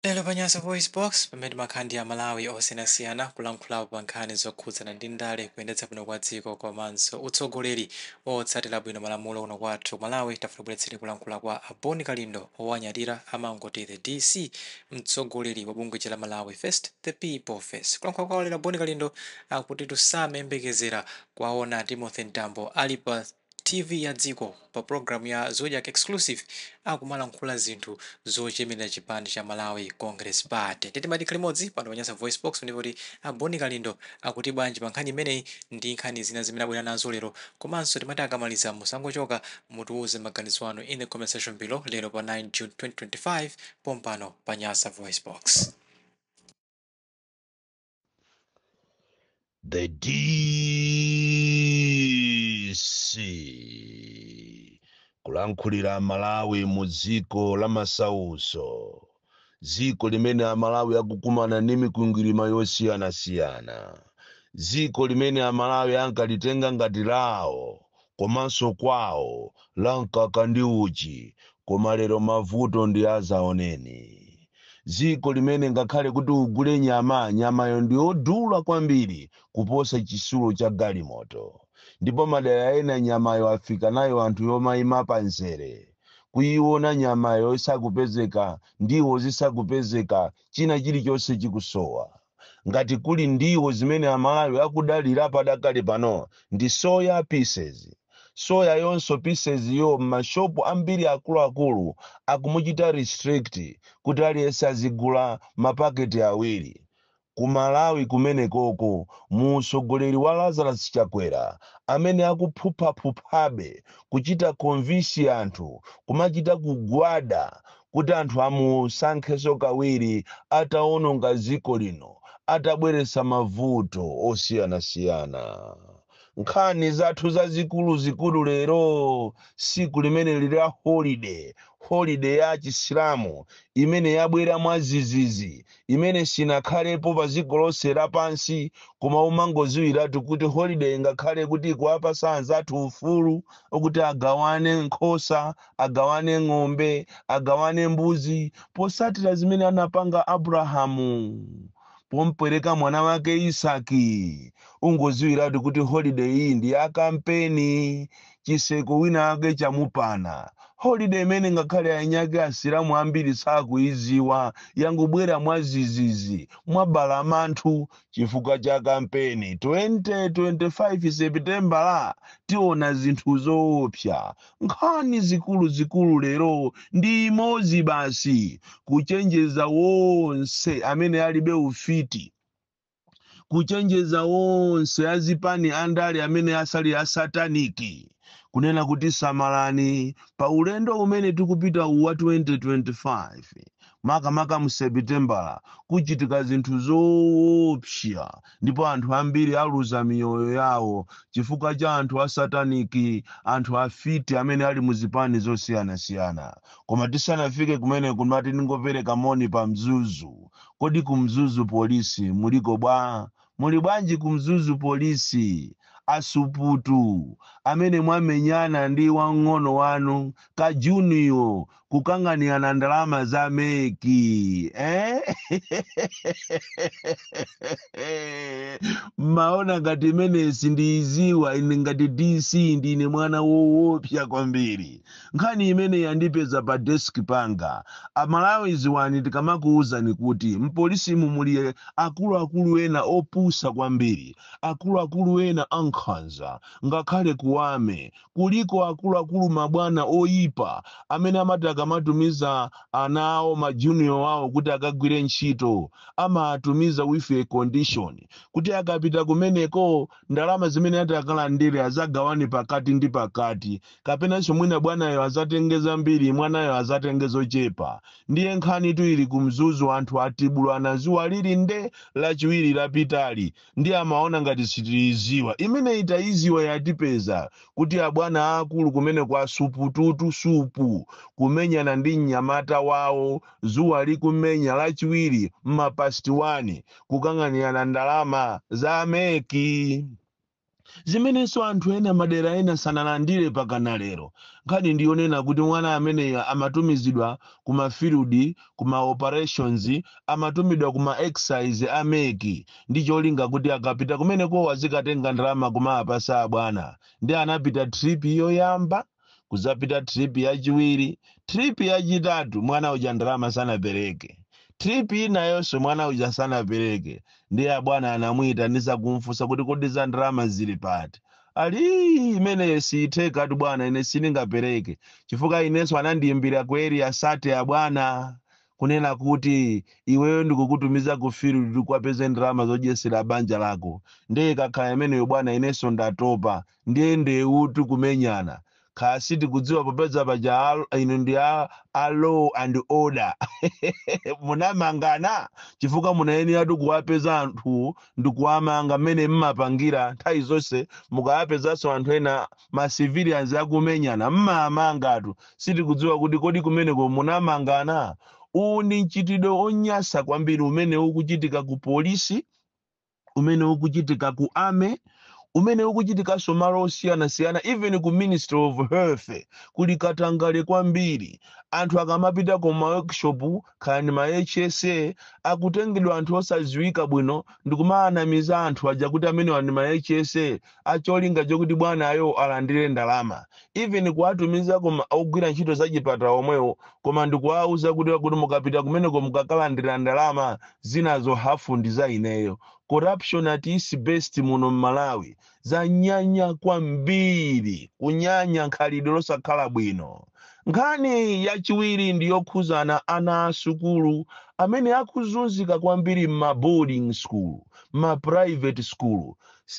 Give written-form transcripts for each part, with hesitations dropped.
Lelo panyasa voice box pamene makhandi ya Malawi osiyanasiyana kulankhulapo pa nkhani zokhudzana ndi ndale kuyendetsa bwino kwa dziko komanso utsogoleri otsatira bwino malamulo kuno kwathu Malawi. Tafuna kulankhula kwa Boni Kalindo owanyadira amangoti the DC, mtsogoleri wa bungwe la Malawi First, the People First. Kulankhula kwa lero Boni Kalindo akuti tusamembekezera kwaona Timothy Ntambo ali pa TV ya dziko pa programu ya Zodiac Exclusive akumalankhula zinthu zochemerera chipani cha Malawi Congress Party. Titimati limodzi pano panyasa voice box ndipoti Boni Kalindo akuti bwanji pa nkhani imeneyi ndi nkhani zina zimene abwera nazo lero, komanso timati akamaliza musangochoka mutiuze maganizo anu in the comment section below lero pa 9 June 2025 pompano panyasa voice box. The DC kulankhulira Malawi mu dziko la masauso, dziko limene Amalawi akukumana ndi mikwingwirima yosiyanasiyana, dziko limene Amalawi ankalitenga ngati lawo komanso kwawo la mkaka ndi uchi, koma lero mavuto ndi azaoneni. Dziko limene ngakhale kuti ugule nyamayo ndi yodula kwambiri kuposa chitsulo cha galimoto, ndipo madera ena nyamayo afika nayo anthu yomayima pa nzere. Kuyiona nyamayo isakupezeka ndiwo zisakupezeka, china chilichonse chikusowa. Ngati kuli ndiwo zimene Amalawi akudalira padakali pano ndi soya pieces. Soya yonso pieces yo mashopu ambiri akuluakulu akumuchita restrict kuti aliyense azigula mapaketi awiri. Ku Malawi kumene koko mtsogoleri wa Lazarus Chakwera amene akuphuphaphuphabe kuchita convince anthu kumachita kugwada kuti anthu amusankhenso kawiri atawononga dziko lino, atabweretsa mavuto osiyanasiyana. Nkhani zathu zazikulu lero siku limene lili la holiday ya Chisilamu imene yabwera mwazizizi, imene sinakhalepo pa dziko lonse lapansi, koma umangodziwiratu kuti holiday ngakhale kuti kuwapasa anzathu ufulu okuti agawane nkhosa, agawane ng'ombe, agawane mbuzi, posatira zimene anapanga Abrahamu pompereka mwana wake Isaki. Ungodziwiratu kuti holiday iyi ndi ya kampeni, chiseko wina wake chamupana. Holiday imene ngakhale anyake asilamu ambiri sakuiziwa, yangobwera mwazizizi, mwabala anthu chifukwa cha kampeni. 25 September tiona zinthu zoopsa. Nkhani zikulu lero ndi imodzi basi, kuchenjeza wonse amene alibe ufiti, kuchenjeza wonse azipani andale amene asali asataniki, kunena kuti samalani pa ulendo umene tikupita wa 2025. Makamaka mu September kuchitika zinthu zoopsa, ndipo anthu ambiri aluza miyoyo yawo chifukwa cha anthu asataniki, anthu afiti amene ali muzipani zosiyanasiyana. Koma tisanafike kumene kumati ningopereka moni pa Mzuzu. Kodi ku Mzuzu polisi muliko bwa? Muli bwanji ku Mzuzu polisi? Asuputu amene mwamenyana ndi wang'ono wanu ka Junior kukang'anirana ndalama za meki, maona ngati imenesi ndiyiziwa ine ngati DC ndine mwana woopsa kwambiri. Nkhani imene yandipeza pa desk panga. Amalawi ziwani tikamakuwuzani kuti mpolisi muli akuluakulu ena opusa kwambiri, akuluakulu ena ankhanza, ngakhale kuwame kuliko akuluakulu mabwana oyipa amene amati akamatumiza ana awo majunior wawo kuti akagwire ntchito amatumiza with a condition kuti akapita kumeneko ndalama zimene ati akalandire azagawane pakati ndi pakati, kapenanso mwina bwanayo azatengeza mbiri mwanayo azatengeza ochepa. Ndiye nkhani tu ili ku Mzuzu anthu atibulana zuwa lili nde lachiwiri lapitali, ndi amaona ngati sitiliziwa. Imene itayiziwa yatipeza kuti abwana akulu kumene kwa supututu supu kumenyana ndi mnyamata wawo, zuwa likumenya lachiwiri mmapasti 1 kukang'anirana ndalama za meki. zimenenso anthu ena madera ena sanalandire pakana lero. Nkhani ndiyonena kuti mwana amene amatumizidwa kuma field kuma operations amatumidwa kuma exercise ameki ndi cholinga kuti akapita kumeneko azikatenga ndalama kuma apasa bwana ndi anapita trip yoyamba kuzapita trip yachiwiri trip yachitatu mwana uja ndalama sanapereke trip inayonso mwana uja sanapereke ndiye bwana anamuyitanisa kumfunsa kuti kodi za ndalama zili pati ali imene siitheka tu bwana ine sindingapereke chifukwa inenso anandiyimbira kweri asate ya bwana kunena kuti iweyo ndikukutumiza ku field kwapeze ndalama zodyesera banja lako ndiye kakhala imeneyo bwana inenso ndatopa ndiye ndeutu kumenyana khasi tikudziwa popeza paja ino ndi a law and order munamangana chifukwa munayenera kuwapeza anthu ndikuwamanga mmene mmapangira nthawi zonse mukawapezanso anthu ena ma civilians akumenyana mmamangatu sitikudziwa kuti kodi kumeneko munamangana. Uwu ndi mchitidwe onyasa kwambiri umene ukuchitika ku polisi umene ukuchitika ku army umene ukuchitikanso malo osiyanasiyana even ku Ministry of Health kuli katangale kwambiri anthu akamapita ku ma workshop khani ma HSA akutengedwa anthu osaziwika bwino ndikumaanamiza anthu aja kuti amene wani ma HSA acholinga chokuti bwana ayo alandire ndalama even kuatumiza koma ogwira ntchito za chipatala omwewo koma ndikuwauza kuti mukapita kumeneko mukakalandira ndalama zinazo hafu ndi za ineyo. Corruption at its best muno Malawi za nyanya kwambiri kunyanya nkhalidwe losakhala bwino. Nkhani yachiwiri ndiyokhuzana ana asukulu amene akuzunzika kwambiri ma boarding school ma private school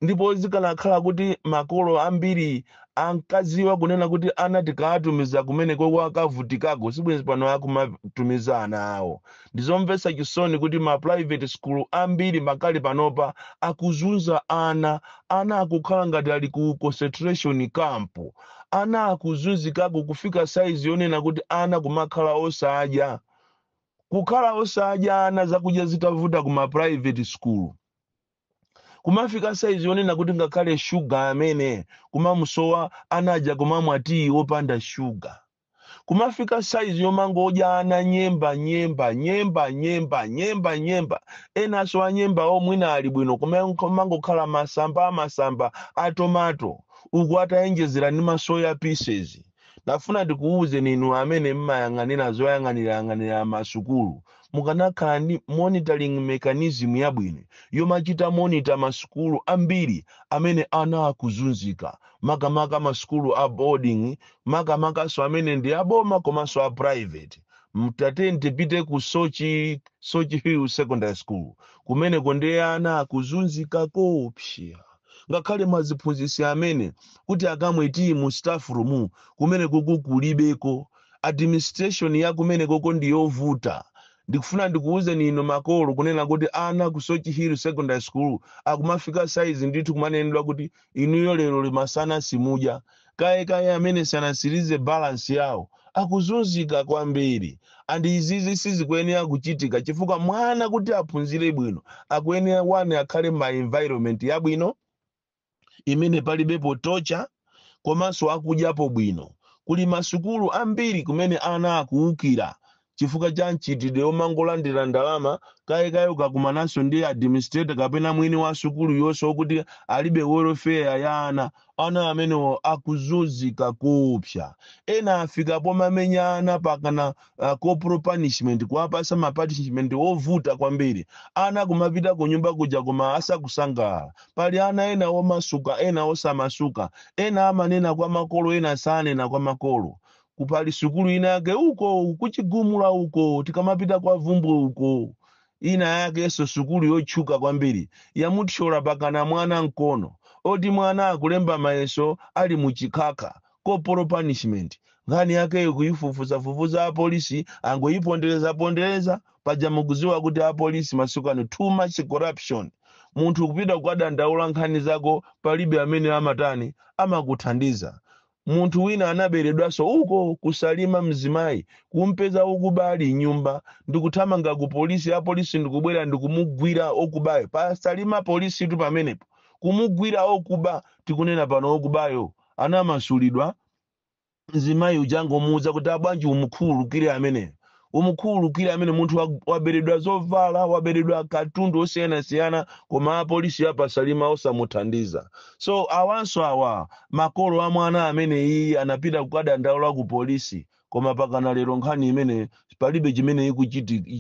ndipo zikanakhala kuti makolo ambiri ankaziwa kunena kuti ana tikatumiza kumeneko kwakavutikako sibwenzi pano akumatumiza ana awo ndizomvetsa chisoni kuti ma private school ambiri makali panopa akuzunza ana akukhala ngati ali ku concentration camp ana akuzunzikako kufika size yonena kuti ana kumakhala osadya kukhala osadya ana zakudya zitavuta kuma private school kumafika size yonena kuti ngakhale sugar amene kumamusowa anadya kumamwa tea opanda sugar kumafika size yomangodya ana nyemba ena so anyemba omwina ali bwino kumangokhala masamba a tomato uku atayenjezera ndi ma soya pieces. Ndafuna ndikuuze ninu amene mmayang'anira zoyang'anira masukulu mukanakhala ndi monitoring mechanism yabwino yomachita monitor masukulu ambiri amene ana akuzunzika makamaka masukulu a boarding makamakaso amene ndi aboma komanso a private. Mtatende pite ku Sochi Hill Secondary School kumeneko ndi ana akuzunzika kopsya ngakhale maziphunzitsi amene kuti akamweti mu staff room kumene kukulibeko administration ya kumene koko ndiyovuta. Ndikufuna ndikuuze nino makolo kunena kuti ana ku Sochi Hill Secondary School akumafika size ndithu kumanenedwa kuti inuyo lero limasana simudya kaye amene sanasirize balance yawo akuzunzika kwambiri and izizi sizikuyenera kuchitika chifukwa mwana kuti aphunzire bwino akuyenera wane akhale ma environment yabwino imene palibepo tocha komanso akudyapo bwino. Kuli masukulu ambiri kumene ana akuukira chifukwa cha mchitidwe omangolandira ndalama kaye ukakumananso ndi administrator kapena mwini wa sukulu yonso kuti alibe welfare ya ana amene akuzunzika kopsya. Ena afika pomamenyana pakana corporal punishment kuwapasa ma punishment ovuta kwambiri ana kumapita ku nyumba kuja koma asakusangala. Pali ana ena omasuka ena osamasuka ena amanena kwa makolo ena sanena kwa makolo. Kupali sukulu ina yake uko kuchigumula uko tikamapita kwa vumbu uko ina yake so sukulu yochuka kwambiri yamuthyola pakana mwana nkono oti mwana akulemba mayeso ali muchikaka corporal punishment ngani yake kuifufuza apolisi angoyipondereza paja mukuziwa kuti apolisi masukano too much corruption. Munthu kupita kukadandaula nkhani zako palibe amene amatani amakuthandiza. Munthu wina anaberedwaso uko kusalima mzimayi kumpeza ukubali nyumba ndikuthamanga ku polisi apolisi ndikubwera ndikumugwira okubayo pasalima polisi tu pamenepo kumugwira okuba tikunena pano okubayo anamasulidwa nzimayi ujango muza kuti abwanji umukhululukire amene munthu waberedwa zovala waberedwa katundu osiyanasiyana koma apolisi apasalima osamuthandiza. So awanso awa makolo a mwana amene iyi anapita kukadandaula ku polisi koma pakana lero nkhani imene palibe chimene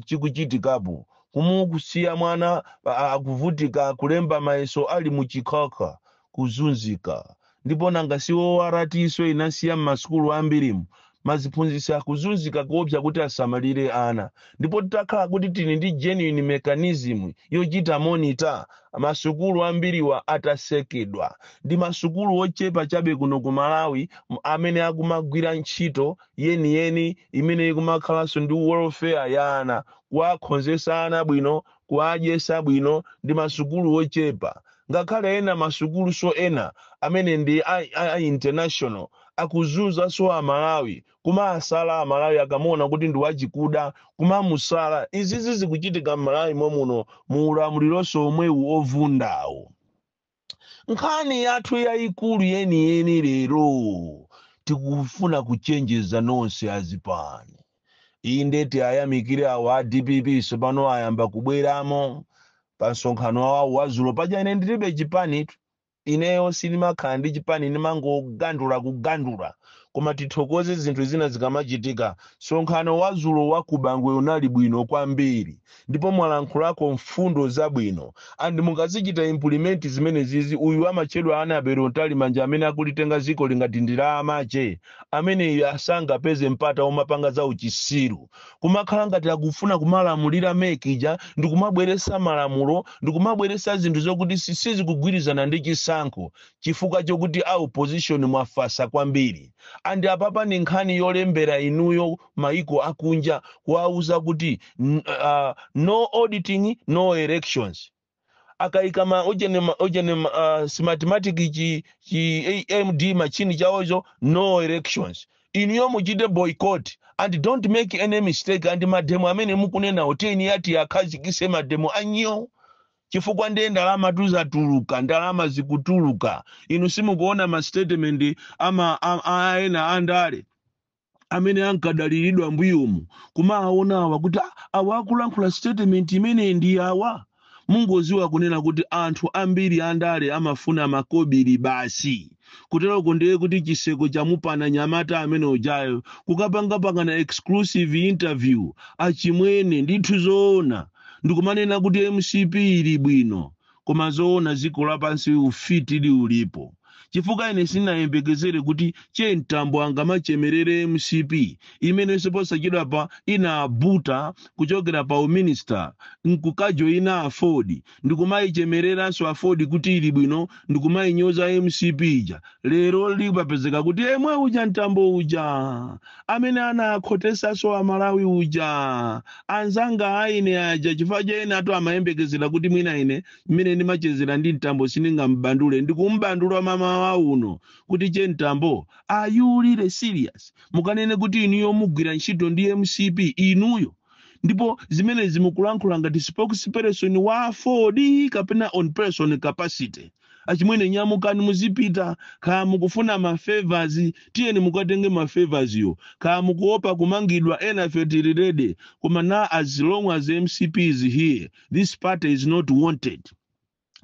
chikuchitikapo kumukusiya mwana akuvutika kulemba mayeso ali muchikhakha kuzunzika ndipo nanga siwo aratiso inasiya m'masukulu ambirimu maziphunzitsi akuzunzika kuopsa kuti asamalire ana ndipo titakhala kuti tili ndi genuine mechanism yochita monitor masukulu ambiriwa atasekedwa ndi masukulu ochepa chabe kuno ku Malawi amene akumagwira ntchito yeniyeni imene ikumakhalanso ndi welfare ya ana kuwakhonzesa ana bwino kuwadyesa bwino ndi masukulu ochepa ngakhale ena masukulu so ena amene ndi international akuzunza so Amalawi kuma asala Amalawi akamona kuti ndi wachikuda kuma musala izizi zikuchitika Malawi momuno mu ulamuliro omwewu ovundawo. Nkhani yathu yayikulu yeniyeni lero tikufuna kuchenjeza nonse azipani inde ayamikire awa DPP sopano ayamba kubweramo pa nsonkhano wawo wazulo paja ine ndilibe chipani ineyo silimakhala ndi chipani nimangogandula koma tithokoze zinthu zina zikamachitika. Nsonkhano wazulo wakubangwe unali bwino kwambiri ndipo mwalankhulako mfundo zabwino andi mukazichita implement zimene zizi uyu amachedwa ana Berontali manja amene akulitenga ziko lingati ndila amache amene asangapeze mpata omapanga za uchisiru kumakhala ngati akufuna kumalamulira mekija ndi kumabweresa malamulo ndi kumabweresa zinthu zokuti sizikugwirizana ndi chisankho chifukwa chokuti opposition mwafasa kwambiri. Andi apapa ni nkhani yolembera inuyo maiko akunja kuwauza kuti no auditing no elections akaikama ojene mathematics chi AMD machini chawozo no elections inuyo muchite boycott and don't make any mistake and mademo amene mukunena hoteni yati akhazikise mademo anyo chifukwa ndi ndalama tuzatuluka ndalama zikutuluka inu simukuona ma statement aena andale amene ankadaliridwa mbuyumu kuma aona awa kuti awakulankhula statement imene ndi awa mungoziwa kunena kuti anthu ambiri andale amafuna makobiri basi kuterako ndiye kuti chiseko chamupana nyamata amene ujayo kukapangapangana exclusive interview achimwene ndithu zoona ndikumanena kuti MCP ili bwino koma zoona ziko lapansi ufiti li ulipo chifukwa ine sinayembekezere kuti Ntambo angamachemerere MCP imene siposachedwa pa ina abuta kuchokera pa uminister nkukajo ina afford ndikumayichemereranso afford kuti ili bwino ndikumayinyoza MCP ija lero likupapezeka kuti mwe uja Ntambo uja amene anakhotesa so Amalawi uja anzanga aine aja chifukwa ine atu amayembekezera kuti mwina ine imene ndimachezera ndi Ntambo siningambandule ndikumbandula mama uno kuti Ntambo ayulire serious mukanene kuti inuyo mugwira ntchito ndi MCP inuyo ndipo zimene zimukulankhula ngati spokesperson wa Ford kapena on person capacity achimwene nyamukani muzipita kaya mukufuna ma favors tiyeni mukatenge ma favors yo kaya mukuopa kumangidwa ena fetilirede koma na as long as MCP is here this party is not wanted.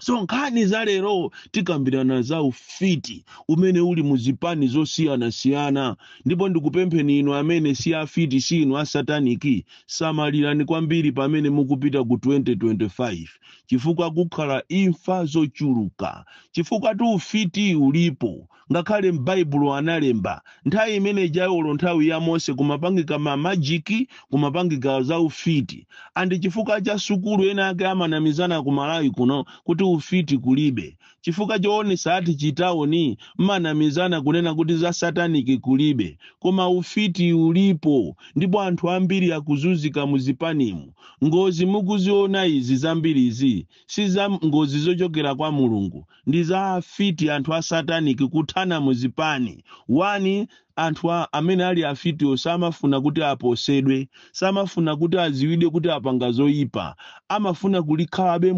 So nkhani za lero tikambirana za ufiti umene uli muzipani zosiyana ndipo ndikupempheni inu amene si afiti si inu asataniki samalirani kwambiri pamene mukupita ku 2025 chifukwa kukhala imfa zochuluka chifukwa tu ufiti ulipo ngakhale m'Baibulo analemba nthawi imene jayolo nthawi ya Mose kumapangika ma magic kumapangika za ufiti andi chifukwa cha sukulu ena ake amanamizana ku Malawi kuno kuti ufiti kulibe chifukwa choonesa ati chitaoni mmanamizana kunena kuti za sataniki kulibe koma ufiti ulipo ndipo anthu ambiri akuzunzika muzipanimu ngozi mukuziona izi zambiri izi si za ngozi zochokera kwa Mulungu ndi za afiti anthu a sataniki kuthana muzipani wani anthu amene ali afitiwo samafuna kuti aposedwe, samafuna kuti aziwide kuti apanga zoyipa, amafuna kulikhalabe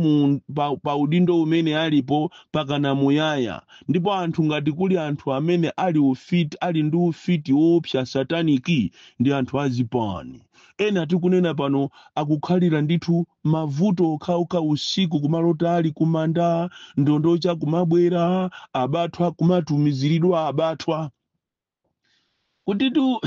pa udindo umene alipo pakana muyaya. Ndipo anthu ngati kuli anthu amene ali ndi ufiti woopsa sataniki ndi anthu azipani. Ena tikunena pano akukhalira ndithu mavuto okhaokha usiku kumalota ali kumanda, ndondocha kumabwera, abathwa kumatumiziridwa abathwa. Kutitu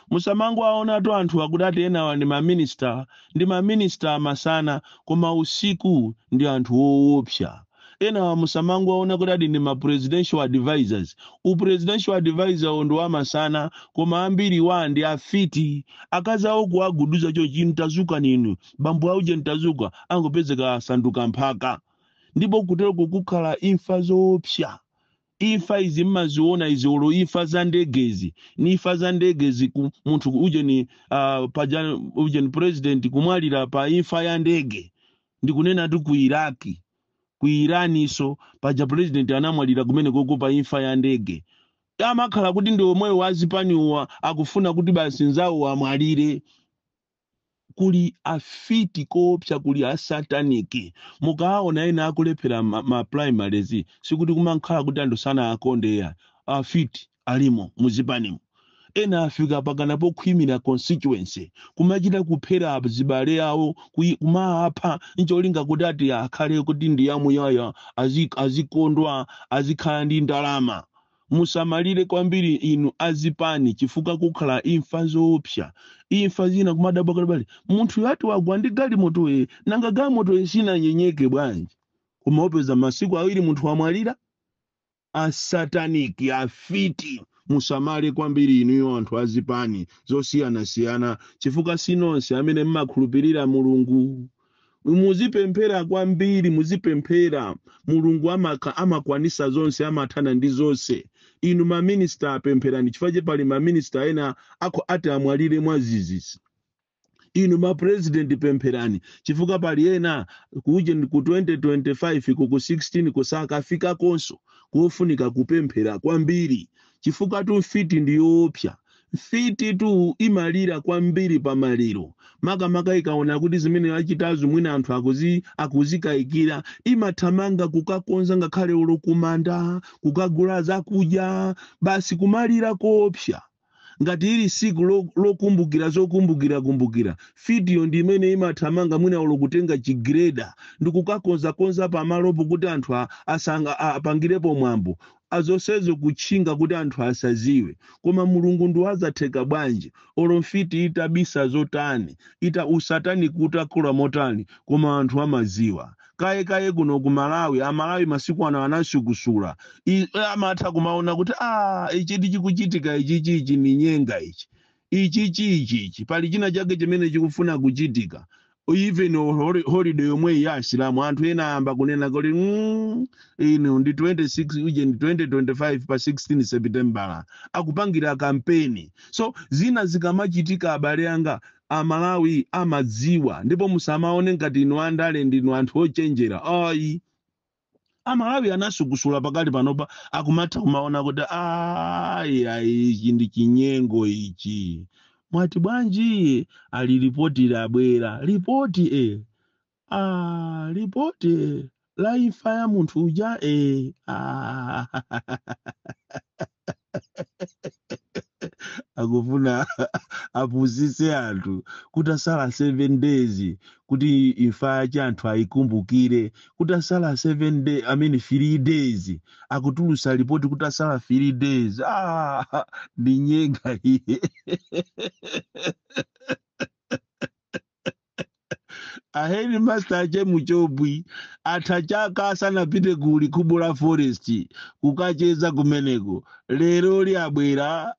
musamango aonatu anthu akudati enawa ndi maminista amasana koma usiku ndi anthu woopsa. Enawa musamango aona kudati ndi presidential advisors. Presidential advisor ndo amasana koma ambiri wa ndi afiti. Akazi awo kuaguduza chochi ntazuka ninu, bambu auje ntazuka, angopezeka asanduka mphaka. Ndipo kutero kukukhala imfa zoopsa. Imfa izi mmaziona izolo imfa za ndegezi. Ni imfa za ndegezi munthu uje ni president kumwalira pa imfa ya ndege. Ndikunena tu ku Iraki. Ku Iraniso paja president anamwalira kumene koko pa imfa ya ndege. Amakhala kuti ndi omwe wazipaniwa akufuna kuti basi nzawo amwalire. Kuli afiti koopsa kuli asataniki. Mukaona ena akulephera ma primaries sikuti kumankhala kuti anthu sana akonde ya afiti alimo muzipanimu. Ena afika pakana pokhwimira constituency kumachita kuphera zibale awo kumaapha ncholinga kuti ati akhale kuti ndi yamuyaya azikondwa azikhala ndi ndalama. Musamalire kwambiri inu azipani chifukwa kukhala imfa zoopsa. Imfa zina kumadabakabali munthu yati wagwa ndi galimoto nanga galimoto sina nyenyeke bwanji. Kumaopeza masiku awiri munthu wamwalira. Asataniki afiti. Musamale kwambiri inu anthu azipani zosiyana chifukwa sinonse amene mmakhulupirira Mulungu. Muzipemphera kwambiri, muzipemphera. Mulungu amakwanisa zonse, amathana ndi zonse. Inu maminista apempherani chifukwa pali maminista ena ati amwalire mwazizisi. Inu president pempherani chifukwa pali ena kuje ku 2025 ku 16 kusaka afika konso kufunika kupemphera kwambiri chifukwa tu fiti ndi yoopsa. Fiti tu imalira kwambiri pamaliro. Maka ikaona kuti zimene achitazo mwina anthu akuzikayikira imathamanga kukakonza ngakhale olokumanda kukagula zakudya basi kumalira koopsa. Ngati ili siku lokumbukira zokumbukira fitiyo ndi imene imathamanga mwina olokutenga chigreda ndikukakonza pamalopo kuti anthu apangirepo mwambo azosezo kuchinga kuti anthu asaziwe. Koma Mulungu ndo azatheka bwanji olomfiti itabisa zotani usatani kutakula motani koma anthu amaziwa. Kaye kuno ku Malawi amalawi masiku ano anasukusula amatha kumaona kuti ichi chikuchitika ichi ni nyenga ichi pali china chake chimene chikufuna kuchitika. Even holiday yomwe ya Islamu anthu ena amba kunena kuti ino ndi 26 uje ndi 2025 pa 16 September akupangira kampeni. So zina zikamachitika abale anga amalawi amadziwa ndipo musamaone ngati inu andale ndinu anthu ochenjera. Amalawi anasukusula pakali panopa akumatha kumaona kuti ichi ndi chinyengo ichi. Mwati bwanji aliripoti abwera ripoti ripoti la imfa ya munthu uja akufuna apuzise anthu kutasala 7 days kuti imfa yache anthu ayikumbukire kutasala 7 days 3 days akutulusa ripoti kutasala 3 days ndi nyenga iye. Aheri master ache muchobwi atachaka asanapite kuli kubula forest kukacheza kumeneko lero liabwera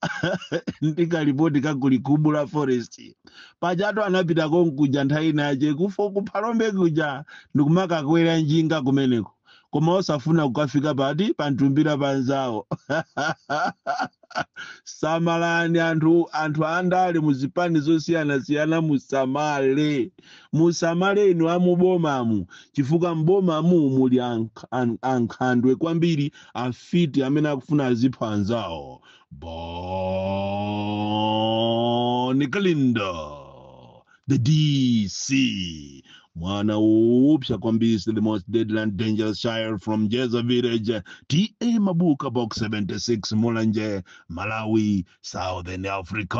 ndikalipoti kakuli kubula forest pajato anapita konkuja nthawi nache kufo kuphalombe kuja ndikumaka kwera njinga kumeneko koma osafuna kukafika pati pantumbira panzawo. Samalani anthu andale muzipani zosiyana musamale inu amubomamu chifukwa mbomamu muli ankhandwe kwambiri afiti amene akufuna azipha anzawo. Bonnie Galindo, the DC. Mwana upsa kwambiri, the most deadly and dangerous child from Jeza Village, T.A. Mabuka, Box 76, Mulanje, Malawi, Southern Africa.